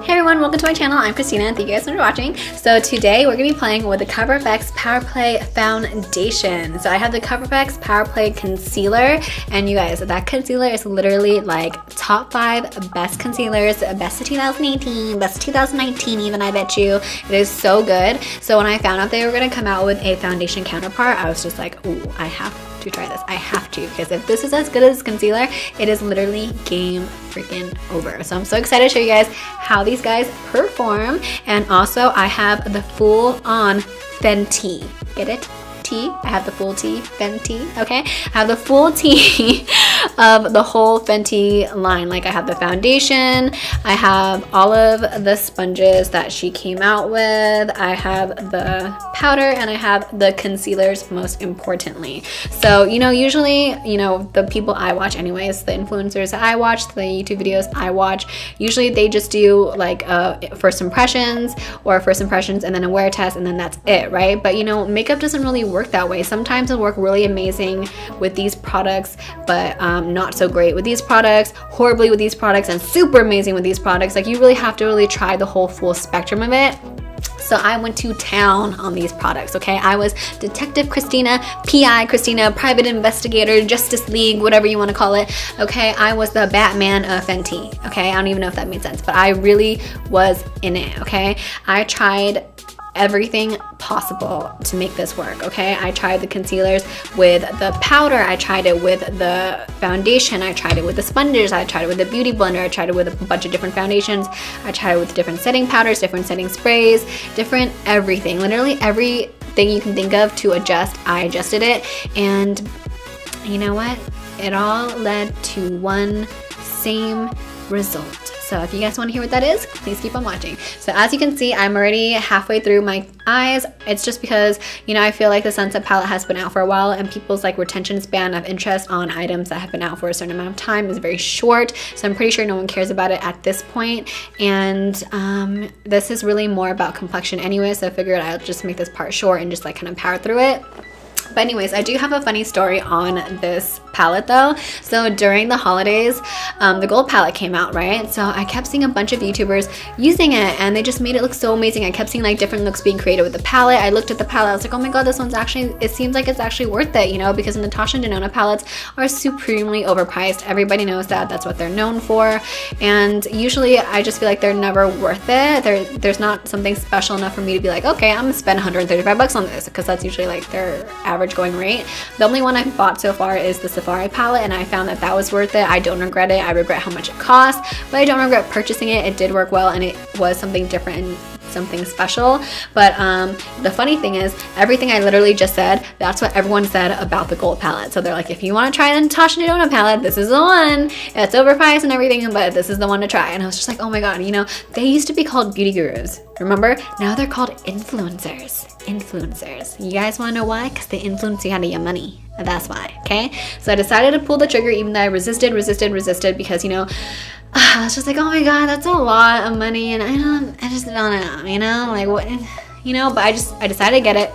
Hey everyone, welcome to my channel. I'm Christina and thank you guys for watching. So today we're going to be playing with the CoverFX Power Play Foundation. So I have the CoverFX Power Play Concealer, and you guys, that concealer is literally like top 5 best concealers, best of 2018, best of 2019 even, I bet you. It is so good. So when I found out they were going to come out with a foundation counterpart, I was just like, ooh, I have to try this. I have to, because if this is as good as concealer, it is literally game freaking over. So I'm so excited to show you guys how these guys perform. And also I have the full on Fenty. Get it? I have the full tea, Fenty, okay? I have the full tea of the whole Fenty line. Like I have the foundation, I have all of the sponges that she came out with, I have the powder, and I have the concealers most importantly. So, you know, usually, you know, the people I watch anyways, the influencers that I watch, the YouTube videos I watch, usually they just do like first impressions and then a wear test and then that's it, right? But you know, makeup doesn't really work that way. Sometimes it'll work really amazing with these products, but not so great with these products, horribly with these products, and super amazing with these products. Like you really have to really try the whole full spectrum of it. So I went to town on these products, okay? I was Detective Christina, PI Christina, Private Investigator, Justice League, whatever you want to call it, okay? I was the Batman of Fenty, okay? I don't even know if that made sense, but I really was in it, okay? I tried everything possible to make this work, okay? I tried the concealers with the powder, I tried it with the foundation, I tried it with the sponges, I tried it with the beauty blender, I tried it with a bunch of different foundations, I tried it with different setting powders, different setting sprays, different everything. Literally everything you can think of to adjust, I adjusted it, and you know what? It all led to one same result. So if you guys want to hear what that is, please keep on watching. So as you can see, I'm already halfway through my eyes. It's just because, you know, I feel like the Sunset palette has been out for a while and people's like retention span of interest on items that have been out for a certain amount of time is very short. So I'm pretty sure no one cares about it at this point. And this is really more about complexion anyway, so I figured I'll just make this part short and just like kind of power through it. But anyways, I do have a funny story on this palette though. So during the holidays, the gold palette came out, right? So I kept seeing a bunch of YouTubers using it and they just made it look so amazing. I kept seeing like different looks being created with the palette. I looked at the palette, I was like, oh my god, this one's actually, it seems like it's actually worth it, you know, because Natasha and Denona palettes are supremely overpriced. Everybody knows that, that's what they're known for. And usually I just feel like they're never worth it. There's not something special enough for me to be like, okay, I'm gonna spend 135 bucks on this, because that's usually like their average going rate. The only one I've bought so far is the Safari palette, and I found that that was worth it. I don't regret it. I regret how much it cost, but I don't regret purchasing it. It did work well and it was something different and something special. But the funny thing is, everything I literally just said, that's what everyone said about the gold palette. So they're like, if you want to try the Natasha Denona palette, this is the one. It's overpriced and everything, but this is the one to try. And I was just like, oh my god, you know, they used to be called beauty gurus, remember? Now they're called influencers. You guys want to know why? Because they influence you out of your money. That's why, okay? So I decided to pull the trigger, even though I resisted because, you know, I was just like, oh my god, that's a lot of money, and I just don't know, you know, like what, you know, but I decided to get it.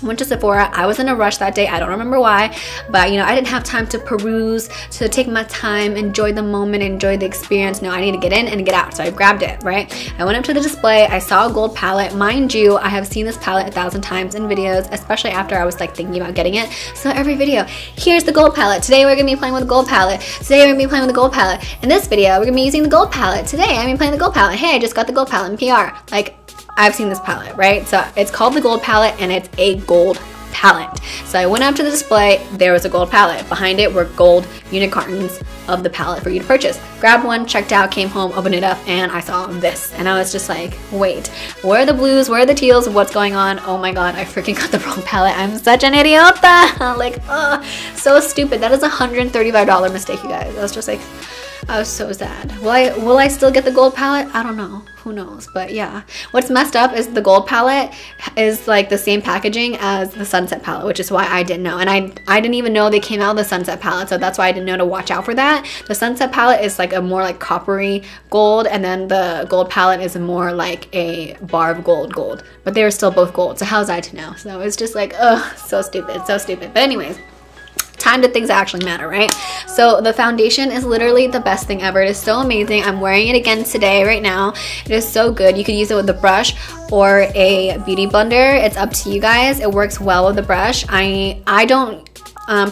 Went to Sephora. I was in a rush that day. I don't remember why, but you know, I didn't have time to peruse, to take my time, enjoy the moment, enjoy the experience. No, I need to get in and get out. So I grabbed it, right? I went up to the display. I saw a gold palette. Mind you, I have seen this palette 1,000 times in videos, especially after I was like thinking about getting it. So every video, here's the gold palette. Today we're gonna be playing with the gold palette. Today we're gonna be playing with the gold palette. In this video, we're gonna be using the gold palette. Today I'm gonna be playing the gold palette. Hey, I just got the gold palette in PR. Like, I've seen this palette, right? So it's called the gold palette and it's a gold palette. So I went up to the display, there was a gold palette. Behind it were gold unit cartons of the palette for you to purchase. Grabbed one, checked out, came home, opened it up, and I saw this. And I was just like, wait, where are the blues? Where are the teals? What's going on? Oh my god, I freaking got the wrong palette. I'm such an idiota. Like, oh, so stupid. That is a $135 mistake, you guys. I was just like, I was so sad. Will I still get the gold palette? I don't know. Who knows? But yeah. What's messed up is the gold palette is like the same packaging as the Sunset palette, which is why I didn't know. And I didn't even know they came out with the Sunset palette, so that's why I didn't know to watch out for that. The Sunset palette is like a more like coppery gold, and then the gold palette is more like a bar of gold. But they were still both gold, so how's I to know? So it's just like, ugh, so stupid, so stupid. But anyways, time do things actually matter, right? So the foundation is literally the best thing ever. It is so amazing. I'm wearing it again today, right now. It is so good. You could use it with a brush or a beauty blender. It's up to you guys. It works well with the brush. I don't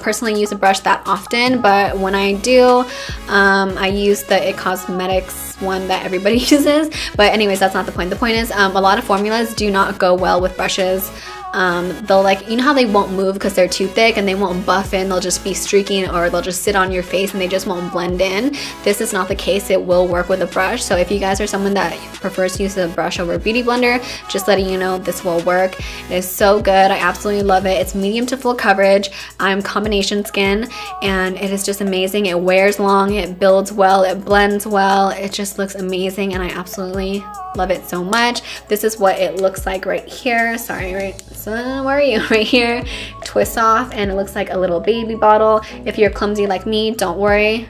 personally use a brush that often, but when I do, I use the It Cosmetics one that everybody uses. But anyways, that's not the point. The point is a lot of formulas do not go well with brushes. They'll, like, you know how they won't move because they're too thick and they won't buff in, they'll just be streaking, or they'll just sit on your face and they just won't blend in. This is not the case. It will work with a brush. So if you guys are someone that prefers to use a brush over a beauty blender, just letting you know this will work. It is so good. I absolutely love it. It's medium to full coverage. I'm combination skin and it is just amazing. It wears long, it builds well, it blends well. It just looks amazing and I absolutely love it so much. This is what it looks like right here. Sorry, right? So where are you? Right here. Twists off and it looks like a little baby bottle. If you're clumsy like me, don't worry.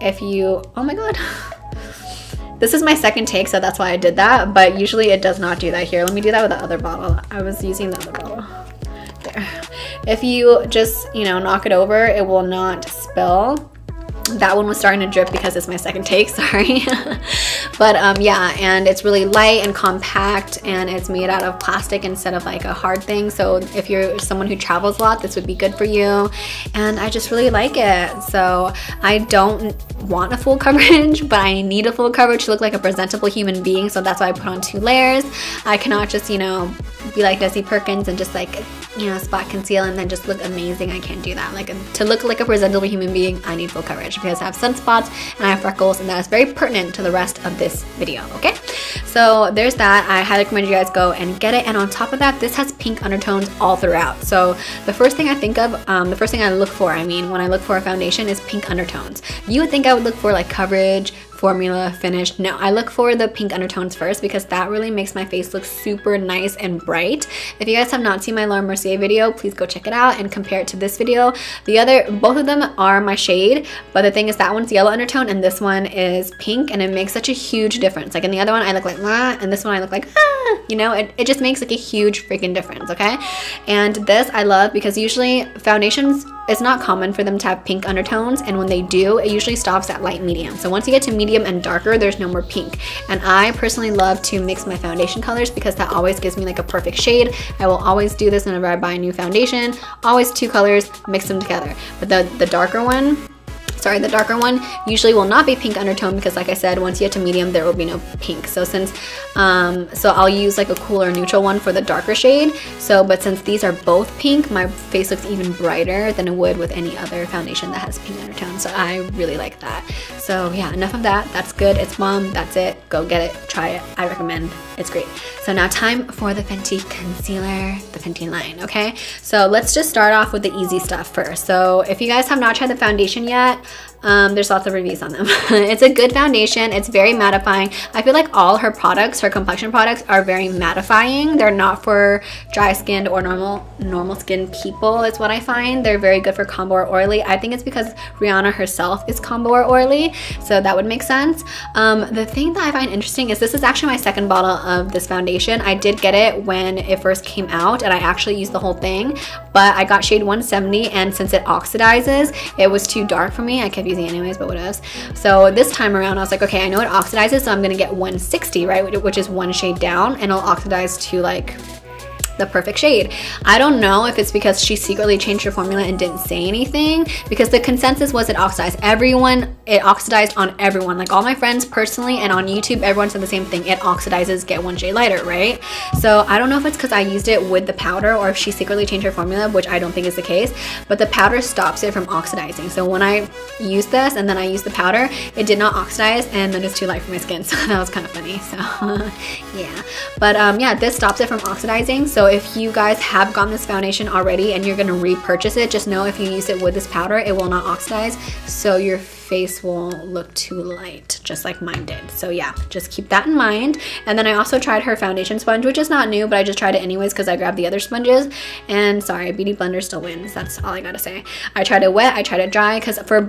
If you, oh my god. This is my second take, so that's why I did that, but usually it does not do that. Here, let me do that with the other bottle. I was using the other bottle. There. If you just, you know, knock it over, it will not spill. That one was starting to drip because it's my second take, sorry. But yeah, and it's really light and compact and it's made out of plastic instead of like a hard thing. So if you're someone who travels a lot, this would be good for you. And I just really like it. So I don't want a full coverage, but I need a full coverage to look like a presentable human being. So that's why I put on 2 layers. I cannot just, you know, be like Desi Perkins and just like, you know, spot conceal and then just look amazing. I can't do that. Like, to look like a presentable human being, I need full coverage because I have sunspots and I have freckles, and that is very pertinent to the rest of this video, okay? So there's that. I highly recommend you guys go and get it. And on top of that, this has pink undertones all throughout. So the first thing I think of, the first thing I look for, when I look for a foundation is pink undertones. You would think I would look for like coverage, formula, finish. No, I look for the pink undertones first because that really makes my face look super nice and bright. If you guys have not seen my Laura Mercier video, please go check it out and compare it to this video. Both of them are my shade, but the thing is that one's yellow undertone and this one is pink, and it makes such a huge difference. Like in the other one, I look like ah, and this one I look like ah, you know, it just makes like a huge freaking difference, okay? And this I love because usually foundations, it's not common for them to have pink undertones, and when they do, it usually stops at light medium. So once you get to medium and darker, there's no more pink. And I personally love to mix my foundation colors because that always gives me like a perfect shade. I will always do this whenever I buy a new foundation. Always 2 colors, mix them together. But the darker one usually will not be pink undertone because, like I said, once you get to medium, there will be no pink. So so I'll use like a cooler neutral one for the darker shade. But since these are both pink, my face looks even brighter than it would with any other foundation that has pink undertone. So I really like that. So yeah, enough of that. That's good. It's bomb. That's it. Go get it. Try it. I recommend. It's great. So now time for the Fenty concealer, the Fenty line, okay? So let's just start off with the easy stuff first. So if you guys have not tried the foundation yet, there's lots of reviews on them. It's a good foundation. It's very mattifying. I feel like all her products, her complexion products, are very mattifying. They're not for dry skinned or normal skin people, is what I find. They're very good for combo or oily. I think it's because Rihanna herself is combo or oily, so that would make sense. The thing that I find interesting is this is actually my second bottle of this foundation. I did get it when it first came out and I actually used the whole thing, but I got shade 170, and since it oxidizes, it was too dark for me. I kept using it anyways, but what else? So this time around I was like, okay, I know it oxidizes, so I'm gonna get 160, right, which is 1 shade down, and it'll oxidize to like the perfect shade. I don't know if it's because she secretly changed her formula and didn't say anything, because the consensus was it oxidized. It oxidized on everyone. Like all my friends personally and on YouTube, everyone said the same thing. It oxidizes, get 1 shade lighter, right? So I don't know if it's because I used it with the powder or if she secretly changed her formula, which I don't think is the case, but the powder stops it from oxidizing. So when I used this and then I used the powder, it did not oxidize, and then it's too light for my skin. So that was kind of funny. So yeah, but yeah, this stops it from oxidizing. So if you guys have gotten this foundation already and you're gonna repurchase it, just know if you use it with this powder, it will not oxidize. So your face will look too light, just like mine did. So yeah, just keep that in mind. And then I also tried her foundation sponge, which is not new, but I just tried it anyways because I grabbed the other sponges. And sorry, Beauty Blender still wins. That's all I gotta say. I tried it wet, I tried it dry, because for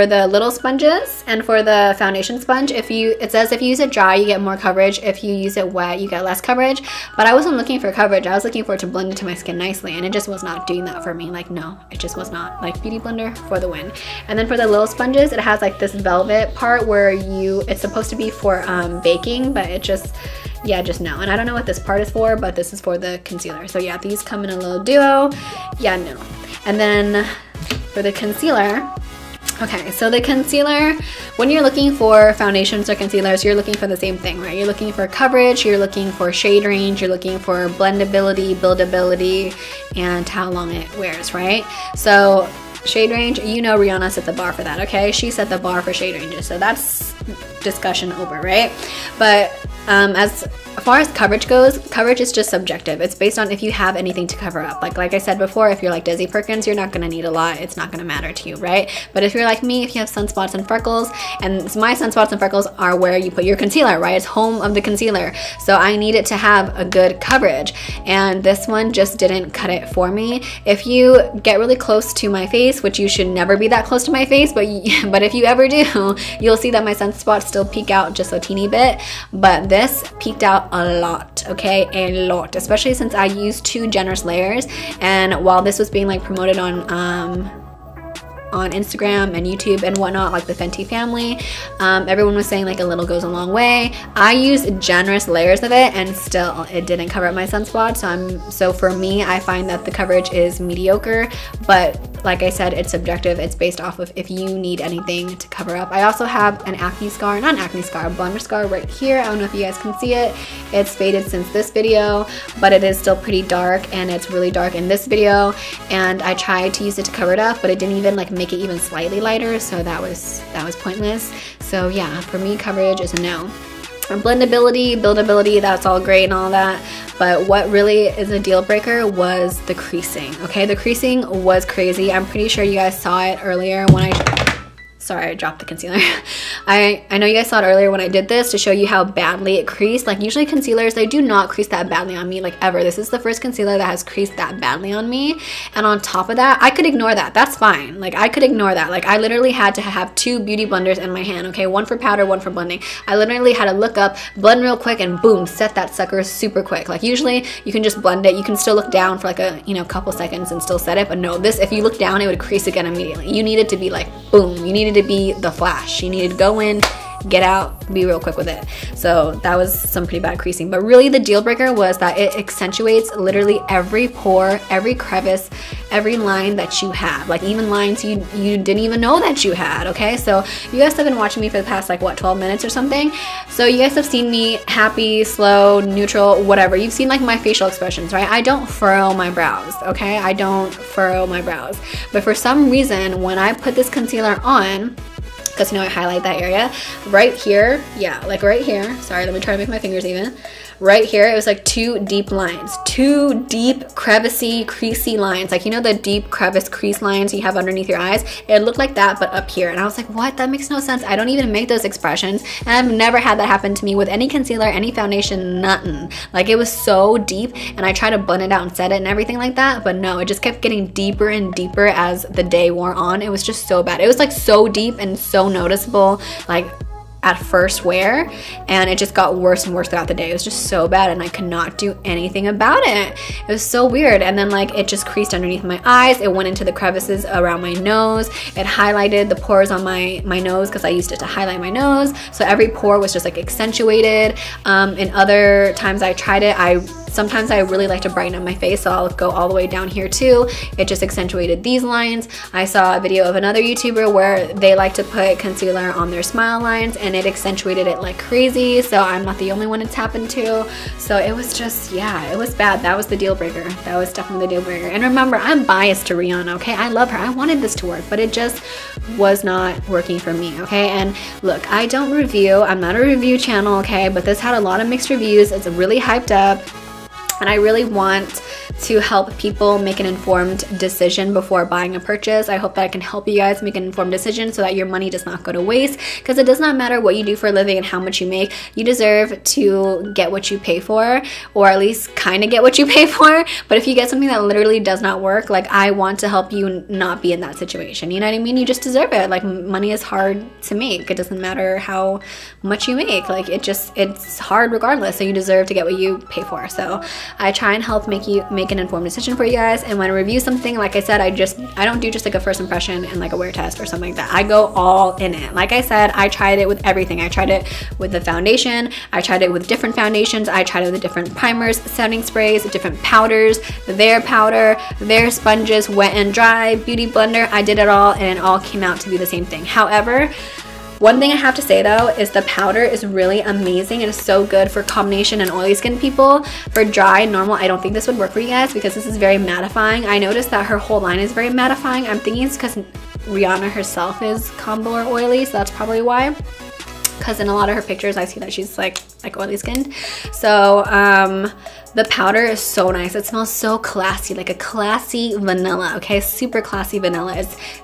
the little sponges and for the foundation sponge, it says if you use it dry, you get more coverage. If you use it wet, you get less coverage. But I wasn't looking for coverage. I was looking for it to blend into my skin nicely, and it just was not doing that for me. Like, no, it just was not. Like, Beauty Blender for the win. And then for the little sponges, it has like this velvet part where it's supposed to be for baking, but it just, yeah, just no. And I don't know what this part is for, but this is for the concealer. So yeah, these come in a little duo. Yeah, no. And then for the concealer, okay, so the concealer, when you're looking for foundations or concealers, you're looking for the same thing, right? You're looking for coverage, you're looking for shade range, you're looking for blendability, buildability, and how long it wears, right? So shade range, you know Rihanna set the bar for that, okay? She set the bar for shade ranges, so that's discussion over, right? But as far as coverage goes, coverage is just subjective. It's based on if you have anything to cover up. Like I said before, if you're like Desi Perkins, you're not gonna need a lot. It's not gonna matter to you, right? But if you're like me, if you have sunspots and freckles, and my sunspots and freckles are where you put your concealer, right? It's home of the concealer. So I need it to have a good coverage. And this one just didn't cut it for me. If you get really close to my face, which you should never be that close to my face, but if you ever do, you'll see that my sunspots still peek out just a teeny bit. But this peeked out a lot, okay? A lot, especially since I used 2 generous layers. And while this was being like promoted on Instagram and YouTube and whatnot, like the Fenty family, everyone was saying like a little goes a long way. I used generous layers of it and still it didn't cover up my sunspot. So for me, I find that the coverage is mediocre, but like I said, it's subjective. It's based off of if you need anything to cover up. I also have an acne scar, not an acne scar, a blemish scar right here. I don't know if you guys can see it. It's faded since this video, but it is still pretty dark, and it's really dark in this video. And I tried to use it to cover it up, but it didn't even like make it even slightly lighter, so that was pointless. So yeah, for me, coverage is a no. Blendability, buildability, that's all great and all that, but what really is a deal breaker was the creasing. Okay, the creasing was crazy. I'm pretty sure you guys saw it earlier when sorry, I dropped the concealer. I know you guys saw it earlier when I did this to show you how badly it creased. Like usually concealers, they do not crease that badly on me, like ever. This is the first concealer that has creased that badly on me. And on top of that, I could ignore that. That's fine. Like I could ignore that. Like I literally had to have 2 beauty blenders in my hand, okay? One for powder, one for blending. I literally had to look up, blend real quick, and boom, set that sucker super quick. Like usually you can just blend it. You can still look down for like a, couple seconds and still set it. But no, this, if you look down, it would crease again immediately. You needed to be like, boom. You needed to be the flash. You needed to go in, get out, be real quick with it. So that was some pretty bad creasing. But really the deal breaker was that it accentuates literally every pore, every crevice, every line that you have. Like even lines you didn't even know that you had, okay? So you guys have been watching me for the past like what, 12 minutes or something? So you guys have seen me happy, slow, neutral, whatever. You've seen like my facial expressions, right? I don't furrow my brows, okay? I don't furrow my brows. But for some reason, when I put this concealer on, because I highlight that area right here, yeah, like right here, sorry, let me try to make my fingers even. Right here, it was like 2 deep lines, 2 deep crevicey, creasy lines, like the deep crevice crease lines you have underneath your eyes. It looked like that, but up here. And I was like, what? That makes no sense. I don't even make those expressions, and I've never had that happen to me with any concealer, any foundation, nothing. Like it was so deep, and I tried to blend it out and set it and everything like that, but no, it just kept getting deeper and deeper as the day wore on. It was just so bad. It was like so deep and so noticeable, like at first wear, and it just got worse and worse throughout the day. It was just so bad, and I could not do anything about it. It was so weird. And then like it just creased underneath my eyes. It went into the crevices around my nose. It highlighted the pores on my nose because I used it to highlight my nose. So every pore was just like accentuated. In other times I tried it, sometimes I really like to brighten up my face, so I'll go all the way down here too. It just accentuated these lines. I saw a video of another YouTuber where they like to put concealer on their smile lines, and it accentuated it like crazy, so I'm not the only one it's happened to. So it was just, yeah, it was bad. That was the deal breaker. That was definitely the deal breaker. And remember, I'm biased to Rihanna, okay? I love her. I wanted this to work, but it just was not working for me, okay? And look, I don't review. I'm not a review channel, okay? But this had a lot of mixed reviews. It's really hyped up. And I really want to help people make an informed decision before buying a purchase. I hope that I can help you guys make an informed decision so that your money does not go to waste, because it does not matter what you do for a living and how much you make. You deserve to get what you pay for, or at least kind of get what you pay for. But if you get something that literally does not work, like, I want to help you not be in that situation. You know what I mean? You just deserve it. Like, money is hard to make. It doesn't matter how much you make. Like, it's hard regardless. So you deserve to get what you pay for. So I try and help make an informed decision for you guys. And when I review something, like I said, I don't do just like a first impression and like a wear test or something like that. I go all in it. Like I said, I tried it with everything. I tried it with the foundation. I tried it with different foundations. I tried it with different primers, setting sprays, different powders, their powder, their sponges, wet and dry, beauty blender. I did it all, and it all came out to be the same thing. However, one thing I have to say though is the powder is really amazing. It is so good for combination and oily skin people. For dry and normal, I don't think this would work for you guys because this is very mattifying. I noticed that her whole line is very mattifying. I'm thinking it's because Rihanna herself is combo or oily, so that's probably why. Because in a lot of her pictures, I see that she's like oily skinned. So the powder is so nice. It smells so classy, like a classy vanilla, okay? Super classy vanilla.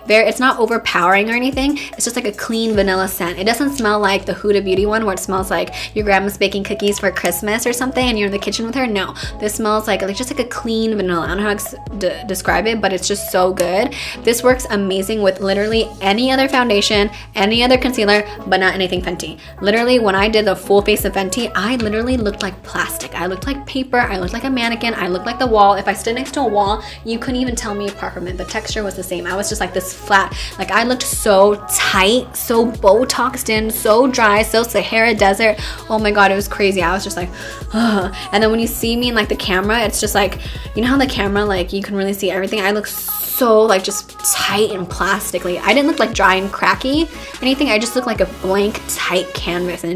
It's not overpowering or anything. It's just like a clean vanilla scent. It doesn't smell like the Huda Beauty one where it smells like your grandma's baking cookies for Christmas or something and you're in the kitchen with her. No, this smells like just like a clean vanilla. I don't know how to describe it, but it's just so good. This works amazing with literally any other foundation, any other concealer, but not anything Fenty. Literally, when I did the full face of Fenty, I literally looked like plastic. I looked like paper. I looked like a mannequin. I looked like the wall. If I stood next to a wall, you couldn't even tell me apart from it. The texture was the same. I was just like this flat, like I looked so tight, so Botoxed in, so dry, so Sahara Desert. Oh my God, it was crazy. I was just like, ugh. And then when you see me in like the camera, it's just like, you know how the camera, like you can really see everything? I look so like just tight and plastically. I didn't look like dry and cracky or anything. I just looked like a blank, tight canvas, and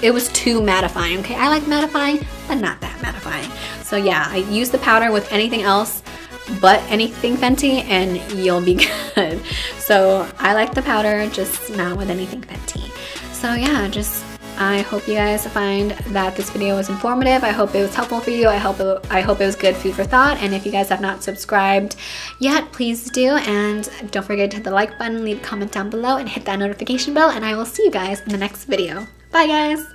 it was too mattifying, okay? I like mattifying, but not that mattifying. So yeah, I use the powder with anything else but anything Fenty and you'll be good. So I like the powder, just not with anything Fenty. So yeah, I hope you guys find that this video was informative. I hope it was helpful for you. I hope it was good food for thought. And if you guys have not subscribed yet, please do. And don't forget to hit the like button, leave a comment down below, and hit that notification bell. And I will see you guys in the next video. Bye guys.